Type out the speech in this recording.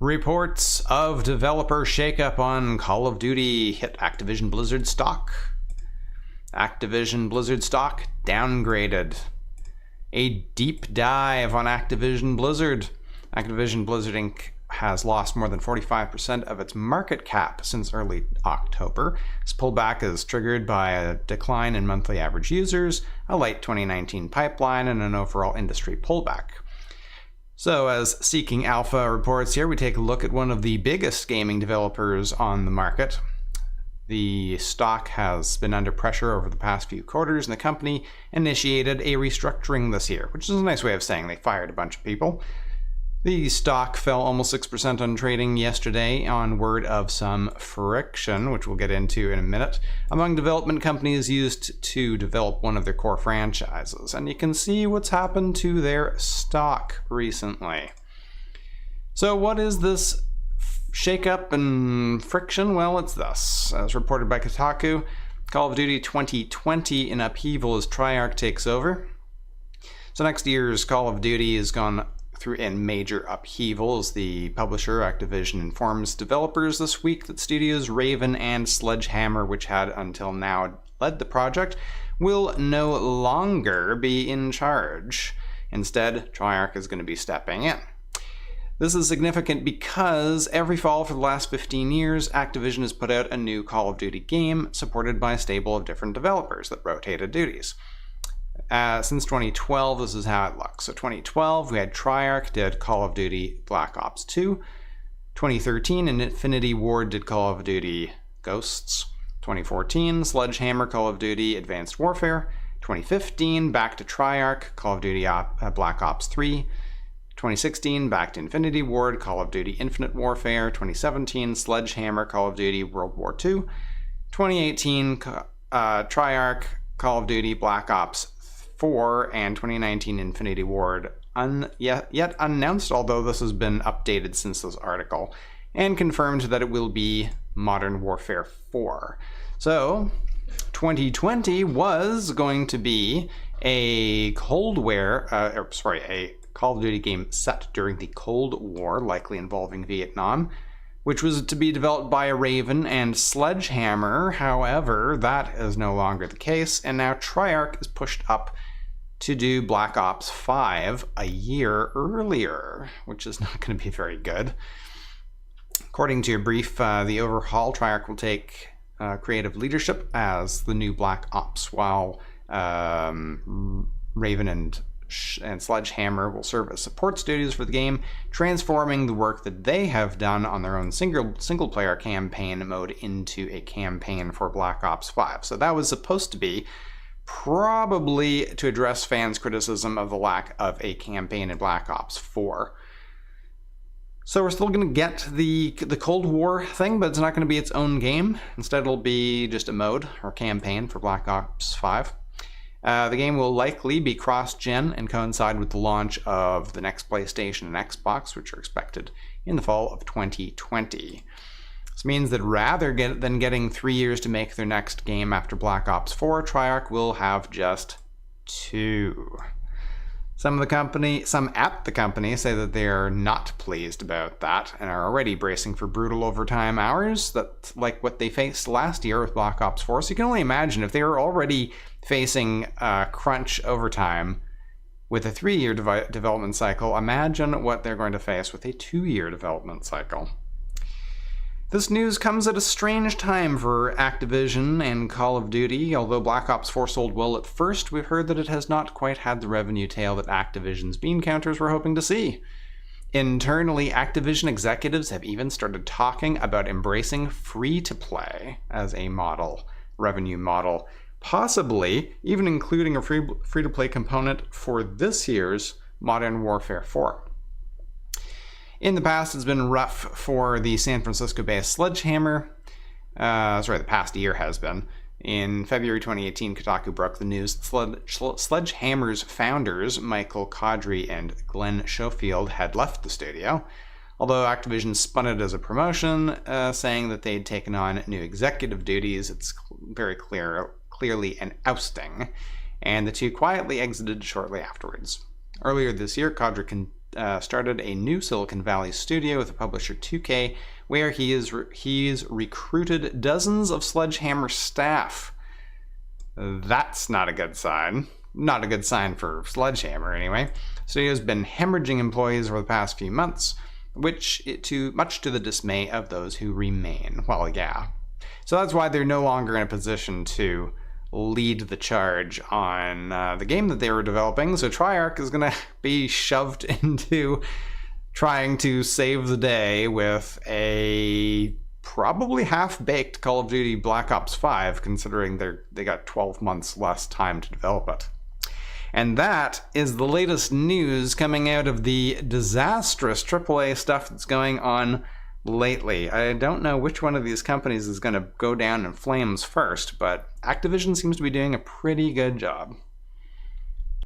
Reports of developer shakeup on Call of Duty hit Activision Blizzard stock. Activision Blizzard stock downgraded. A deep dive on Activision Blizzard. Activision Blizzard Inc. has lost more than 45% of its market cap since early October. This pullback is triggered by a decline in monthly average users, a light 2019 pipeline, and an overall industry pullback. So as Seeking Alpha reports here, we take a look at one of the biggest gaming developers on the market. The stock has been under pressure over the past few quarters, and the company initiated a restructuring this year, which is a nice way of saying they fired a bunch of people. The stock fell almost 6% on trading yesterday on word of some friction, which we'll get into in a minute, among development companies used to develop one of their core franchises. And you can see what's happened to their stock recently. So what is this shakeup and friction? Well, it's this. As reported by Kotaku, Call of Duty 2020 in upheaval as Treyarch takes over. So next year's Call of Duty has gone through in major upheaval as the publisher Activision informs developers this week that studios Raven and Sledgehammer, which had until now led the project, will no longer be in charge. Instead, Treyarch is going to be stepping in. This is significant because every fall for the last 15 years, Activision has put out a new Call of Duty game supported by a stable of different developers that rotated duties. Since 2012, this is how it looks. So 2012, we had Treyarch did Call of Duty Black Ops 2. 2013, Infinity Ward did Call of Duty Ghosts. 2014, Sledgehammer Call of Duty Advanced Warfare. 2015, back to Treyarch, Call of Duty Black Ops 3. 2016, back to Infinity Ward, Call of Duty Infinite Warfare. 2017, Sledgehammer Call of Duty World War II. 2018, Treyarch Call of Duty Black Ops 4, and 2019 Infinity Ward yet unannounced, although this has been updated since this article, and confirmed that it will be Modern Warfare 4. So 2020 was going to be a Call of Duty game set during the Cold War, likely involving Vietnam, which was to be developed by Raven and Sledgehammer. However, that is no longer the case, and now Treyarch is pushed up to do Black Ops 5 a year earlier, which is not going to be very good. According to a brief, the overhaul, Treyarch will take creative leadership as the new Black Ops, while Raven and Sledgehammer will serve as support studios for the game, transforming the work that they have done on their own single-player campaign mode into a campaign for Black Ops 5. So that was supposed to be probably to address fans' criticism of the lack of a campaign in Black Ops 4. So we're still going to get the Cold War thing, but it's not going to be its own game. Instead, it'll be just a mode or campaign for Black Ops 5. The game will likely be cross-gen and coincide with the launch of the next PlayStation and Xbox, which are expected in the fall of 2020. This means that rather than getting 3 years to make their next game after Black Ops 4, Treyarch will have just 2. Some at the company say that they are not pleased about that and are already bracing for brutal overtime hours, that like what they faced last year with Black Ops 4. So you can only imagine if they were already facing crunch overtime with a 3-year development cycle, imagine what they're going to face with a 2-year development cycle. This news comes at a strange time for Activision and Call of Duty. Although Black Ops 4 sold well at first, we've heard that it has not quite had the revenue tail that Activision's bean counters were hoping to see. Internally, Activision executives have even started talking about embracing free-to-play as a revenue model, possibly even including a free-to-play component for this year's Modern Warfare 4. In the past, it's been rough for the San Francisco-based Sledgehammer. The past year has been. In February 2018, Kotaku broke the news that Sledgehammer's founders, Michael Caudry and Glenn Schofield, had left the studio. Although Activision spun it as a promotion, saying that they'd taken on new executive duties, it's very clearly an ousting, and the two quietly exited shortly afterwards. Earlier this year, Caudry started a new Silicon Valley studio with the publisher 2K, where he's recruited dozens of Sledgehammer staff. That's not a good sign. Not a good sign for Sledgehammer, anyway. Studio's been hemorrhaging employees over the past few months, much to the dismay of those who remain. Well, yeah. So that's why they're no longer in a position to lead the charge on the game that they were developing. So Treyarch is going to be shoved into trying to save the day with a probably half-baked Call of Duty Black Ops 5, considering they got 12 months less time to develop it. And that is the latest news coming out of the disastrous AAA stuff that's going on lately. I don't know which one of these companies is going to go down in flames first, but Activision seems to be doing a pretty good job.